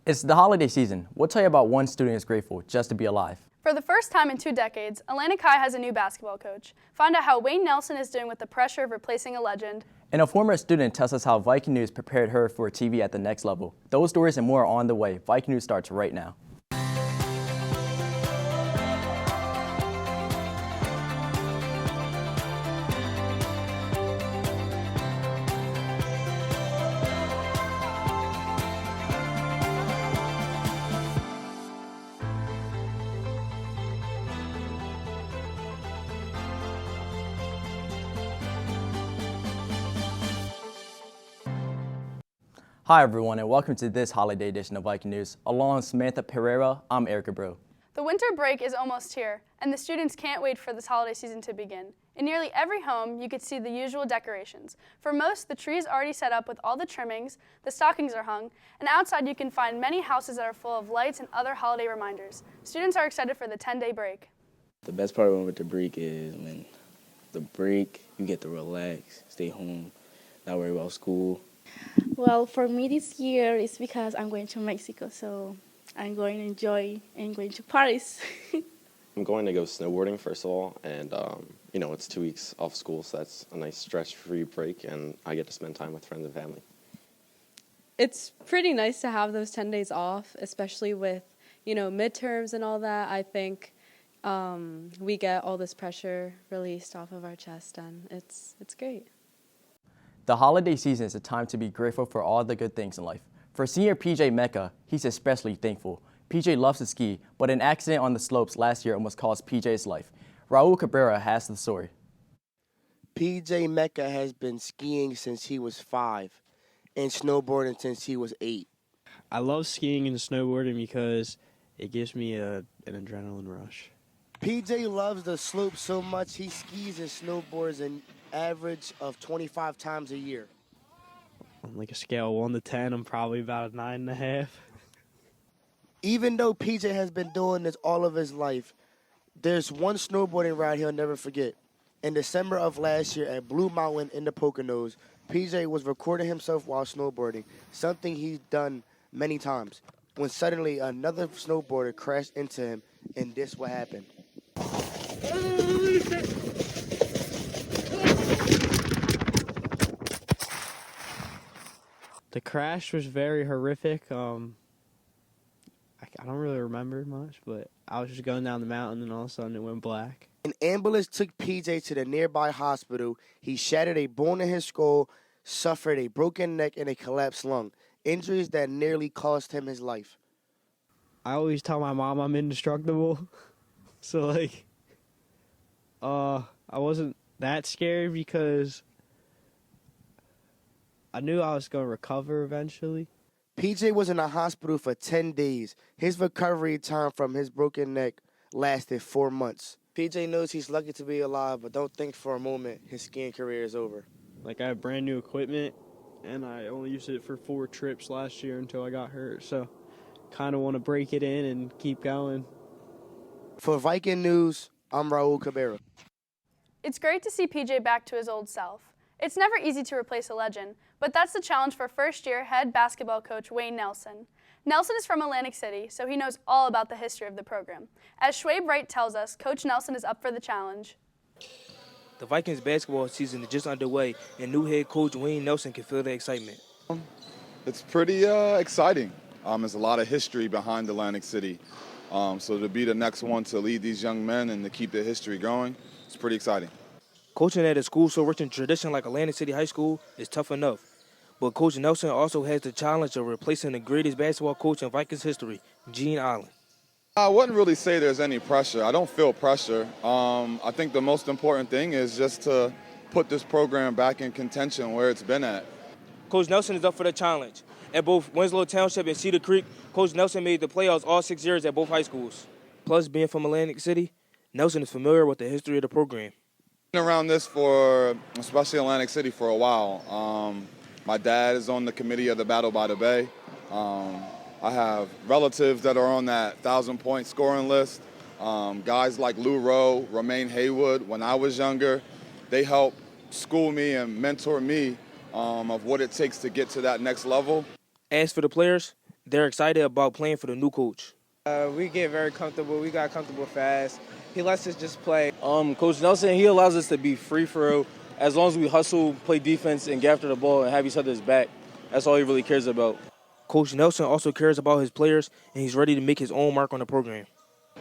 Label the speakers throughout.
Speaker 1: It's the holiday season. We'll tell you about one student who's grateful just to be alive.
Speaker 2: For the first time in 2 decades, Atlantic High has a new basketball coach. Find out how Wayne Nelson is doing with the pressure of replacing a legend.
Speaker 1: And a former student tells us how Viking News prepared her for TV at the next level. Those stories and more are on the way. Viking News starts right now. Hi everyone and welcome to this holiday edition of Viking News. Along with Samantha Pereira, I'm Erica Brew.
Speaker 2: The winter break is almost here, and the students can't wait for this holiday season to begin. In nearly every home, you could see the usual decorations. For most, the tree is already set up with all the trimmings, the stockings are hung, and outside you can find many houses that are full of lights and other holiday reminders. Students are excited for the 10-day break.
Speaker 3: The best part with the break is when the break, you get to relax, stay home, not worry about school.
Speaker 4: Well, for me this year, it's because I'm going to Mexico, so I'm going to enjoy and going to Paris.
Speaker 5: I'm going to go snowboarding, first of all, and, it's 2 weeks off school, so that's a nice stress-free break, and I get to spend time with friends and family.
Speaker 6: It's pretty nice to have those 10 days off, especially with, midterms and all that. I think we get all this pressure released off of our chest, and it's great.
Speaker 1: The holiday season is a time to be grateful for all the good things in life. For senior PJ Mecca, he's especially thankful. PJ loves to ski, but an accident on the slopes last year almost cost PJ's life. Raul Cabrera has the story.
Speaker 7: PJ Mecca has been skiing since he was 5 and snowboarding since he was 8.
Speaker 8: I love skiing and snowboarding because it gives me an adrenaline rush.
Speaker 7: PJ loves the slope so much he skis and snowboards an average of 25 times a year.
Speaker 8: On like a scale of 1 to 10, I'm probably about a 9.5.
Speaker 7: Even though PJ has been doing this all of his life, there's one snowboarding ride he'll never forget. In December of last year at Blue Mountain in the Poconos, PJ was recording himself while snowboarding, something he's done many times, when suddenly another snowboarder crashed into him, and this what happened.
Speaker 8: The crash was very horrific. I don't really remember much, but I was just going down the mountain and all of a sudden it went black.
Speaker 7: An ambulance took PJ to the nearby hospital. He shattered a bone in his skull, suffered a broken neck and a collapsed lung, injuries that nearly cost him his life.
Speaker 8: I always tell my mom I'm indestructible. So I wasn't that scared because I knew I was going to recover eventually.
Speaker 7: PJ was in the hospital for 10 days. His recovery time from his broken neck lasted 4 months. PJ knows he's lucky to be alive, but don't think for a moment his skiing career is over.
Speaker 8: I have brand new equipment, and I only used it for 4 trips last year until I got hurt. So kind of want to break it in and keep going.
Speaker 7: For Viking News, I'm Raul Cabrera.
Speaker 2: It's great to see PJ back to his old self. It's never easy to replace a legend, but that's the challenge for first-year head basketball coach Wayne Nelson. Nelson is from Atlantic City, so he knows all about the history of the program. As Schwabe Wright tells us, Coach Nelson is up for the challenge.
Speaker 9: The Vikings basketball season is just underway, and new head coach Wayne Nelson can feel the excitement.
Speaker 10: It's pretty exciting. There's a lot of history behind Atlantic City. So to be the next one to lead these young men and to keep the history going, it's pretty exciting.
Speaker 9: Coaching at a school so rich in tradition like Atlantic City High School is tough enough. But Coach Nelson also has the challenge of replacing the greatest basketball coach in Vikings history, Gene Allen.
Speaker 10: I wouldn't really say there's any pressure. I don't feel pressure. I think the most important thing is just to put this program back in contention where it's been at.
Speaker 9: Coach Nelson is up for the challenge. At both Winslow Township and Cedar Creek, Coach Nelson made the playoffs all 6 years at both high schools. Plus, being from Atlantic City, Nelson is familiar with the history of the program.
Speaker 10: Been around this for, especially Atlantic City, for a while. My dad is on the committee of the Battle by the Bay. I have relatives that are on that 1,000-point scoring list. Guys like Lou Rowe, Romaine Haywood, when I was younger, they helped school me and mentor me of what it takes to get to that next level.
Speaker 9: As for the players, They're excited about playing for the new coach.
Speaker 11: We get very comfortable. We got comfortable fast. He lets us just play.
Speaker 12: Coach Nelson, he allows us to be free for real. As long as we hustle, play defense, and get after the ball and have each other's back, that's all he really cares about.
Speaker 9: Coach Nelson also cares about his players, and he's ready to make his own mark on the program.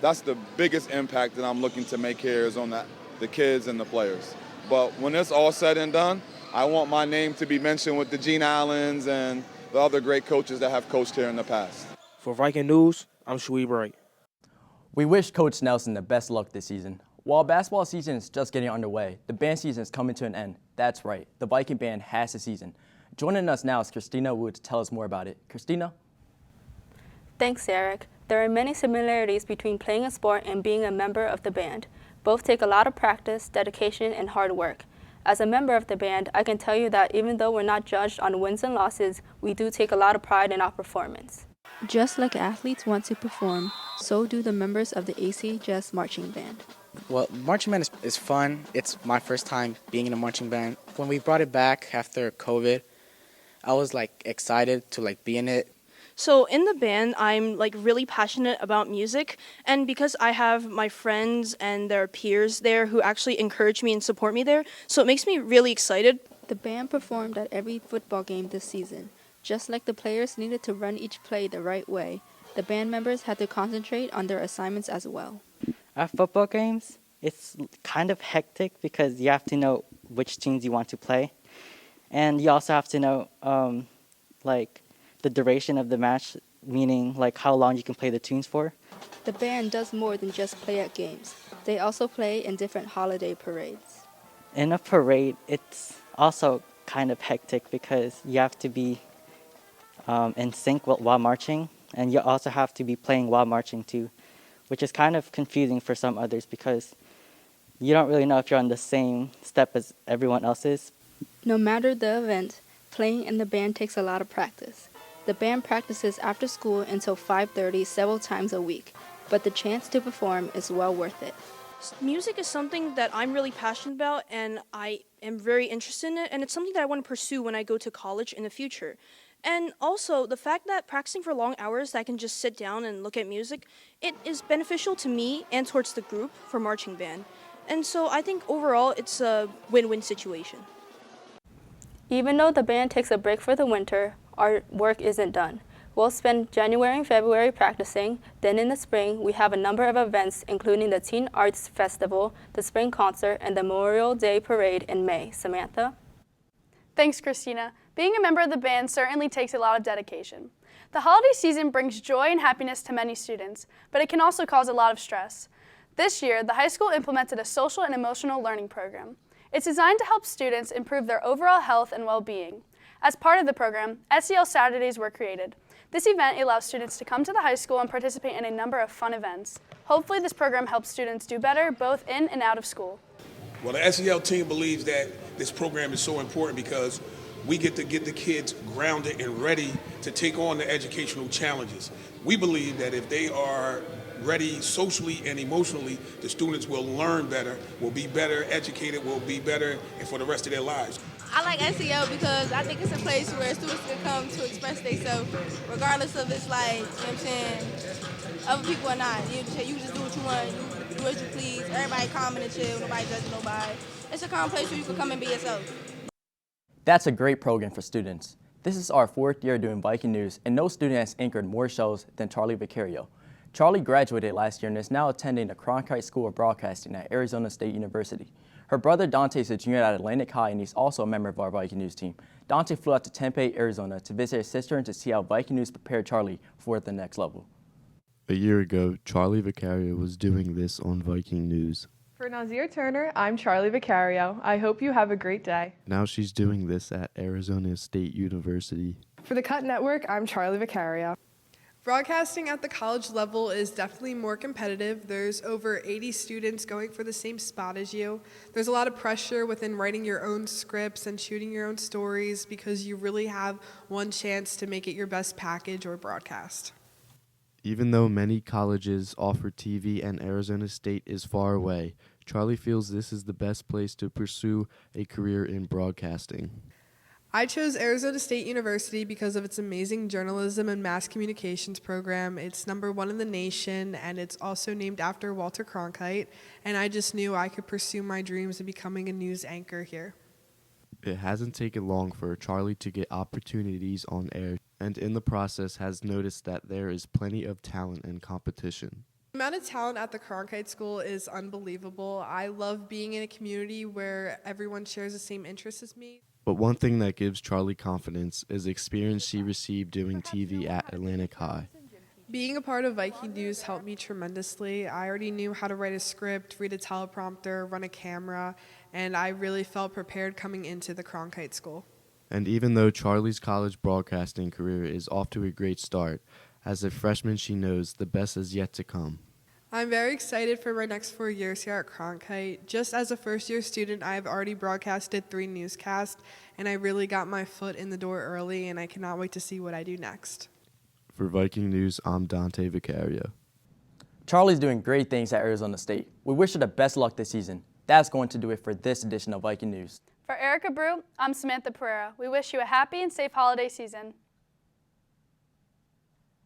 Speaker 10: That's the biggest impact that I'm looking to make here is on the kids and the players. But when it's all said and done, I want my name to be mentioned with the Gene Allens and the other great coaches that have coached here in the past.
Speaker 9: For Viking News, I'm Shui Bright.
Speaker 1: We wish Coach Nelson the best luck this season. While basketball season is just getting underway, the band season is coming to an end. That's right, the Viking Band has a season. Joining us now is Christina Wood to tell us more about it. Christina?
Speaker 13: Thanks, Eric. There are many similarities between playing a sport and being a member of the band. Both take a lot of practice, dedication, and hard work. As a member of the band, I can tell you that even though we're not judged on wins and losses, we do take a lot of pride in our performance.
Speaker 14: Just like athletes want to perform, so do the members of the ACHS marching band.
Speaker 15: Well, marching band is fun. It's my first time being in a marching band. When we brought it back after COVID, I was excited to be in it.
Speaker 16: So in the band, I'm really passionate about music, and because I have my friends and their peers there who actually encourage me and support me there, so it makes me really excited.
Speaker 14: The band performed at every football game this season. Just like the players needed to run each play the right way, the band members had to concentrate on their assignments as well.
Speaker 17: At football games, it's kind of hectic because you have to know which teams you want to play. And you also have to know, the duration of the match, meaning how long you can play the tunes for.
Speaker 14: The band does more than just play at games. They also play in different holiday parades.
Speaker 17: In a parade, it's also kind of hectic because you have to be in sync while marching, and you also have to be playing while marching too, which is kind of confusing for some others because you don't really know if you're on the same step as everyone else is.
Speaker 14: No matter the event, playing in the band takes a lot of practice. The band practices after school until 5:30 several times a week, but the chance to perform is well worth it.
Speaker 16: Music is something that I'm really passionate about, and I am very interested in it, and it's something that I want to pursue when I go to college in the future. And also, the fact that practicing for long hours that I can just sit down and look at music, it is beneficial to me and towards the group for marching band. And so I think overall it's a win-win situation.
Speaker 13: Even though the band takes a break for the winter, our work isn't done. We'll spend January and February practicing, then in the spring we have a number of events including the Teen Arts Festival, the Spring Concert, and the Memorial Day Parade in May. Samantha?
Speaker 2: Thanks, Christina. Being a member of the band certainly takes a lot of dedication. The holiday season brings joy and happiness to many students, but it can also cause a lot of stress. This year, the high school implemented a social and emotional learning program. It's designed to help students improve their overall health and well-being. As part of the program, SEL Saturdays were created. This event allows students to come to the high school and participate in a number of fun events. Hopefully this program helps students do better both in and out of school.
Speaker 18: Well, the SEL team believes that this program is so important because we get to get the kids grounded and ready to take on the educational challenges. We believe that if they are ready socially and emotionally, the students will learn better, will be better educated, will be better and for the rest of their lives.
Speaker 19: I like SEL because I think it's a place where students can come to express themselves, regardless of it's other people or not. You just do what you want, you do what you please. Everybody calm and chill, nobody judging nobody. It's a calm place where you can come and be yourself.
Speaker 1: That's a great program for students. This is our 4th year doing Viking News, and no student has anchored more shows than Charlie Vicario. Charlie graduated last year and is now attending the Cronkite School of Broadcasting at Arizona State University. Her brother Dante is a junior at Atlantic High, and he's also a member of our Viking News team. Dante flew out to Tempe, Arizona to visit his sister and to see how Viking News prepared Charlie for the next level.
Speaker 20: A year ago, Charlie Vicario was doing this on Viking News.
Speaker 21: For Nazir Turner, I'm Charlie Vicario. I hope you have a great day.
Speaker 20: Now she's doing this at Arizona State University.
Speaker 21: For the Cut Network, I'm Charlie Vicario. Broadcasting at the college level is definitely more competitive. There's over 80 students going for the same spot as you. There's a lot of pressure within writing your own scripts and shooting your own stories because you really have one chance to make it your best package or broadcast.
Speaker 20: Even though many colleges offer TV and Arizona State is far away, Charlie feels this is the best place to pursue a career in broadcasting.
Speaker 21: I chose Arizona State University because of its amazing journalism and mass communications program. It's #1 in the nation, and it's also named after Walter Cronkite, and I just knew I could pursue my dreams of becoming a news anchor here.
Speaker 20: It hasn't taken long for Charlie to get opportunities on air, and in the process has noticed that there is plenty of talent and competition.
Speaker 21: The amount of talent at the Cronkite School is unbelievable. I love being in a community where everyone shares the same interests as me.
Speaker 20: But one thing that gives Charlie confidence is the experience she received doing TV at Atlantic High.
Speaker 21: Being a part of Viking News helped me tremendously. I already knew how to write a script, read a teleprompter, run a camera, and I really felt prepared coming into the Cronkite School.
Speaker 20: And even though Charlie's college broadcasting career is off to a great start, as a freshman she knows the best is yet to come.
Speaker 21: I'm very excited for my next 4 years here at Cronkite. Just as a first-year student, I have already broadcasted 3 newscasts, and I really got my foot in the door early, and I cannot wait to see what I do next.
Speaker 20: For Viking News, I'm Dante Vicario.
Speaker 1: Charlie's doing great things at Arizona State. We wish her the best luck this season. That's going to do it for this edition of Viking News.
Speaker 2: For Erica Brew, I'm Samantha Pereira. We wish you a happy and safe holiday season.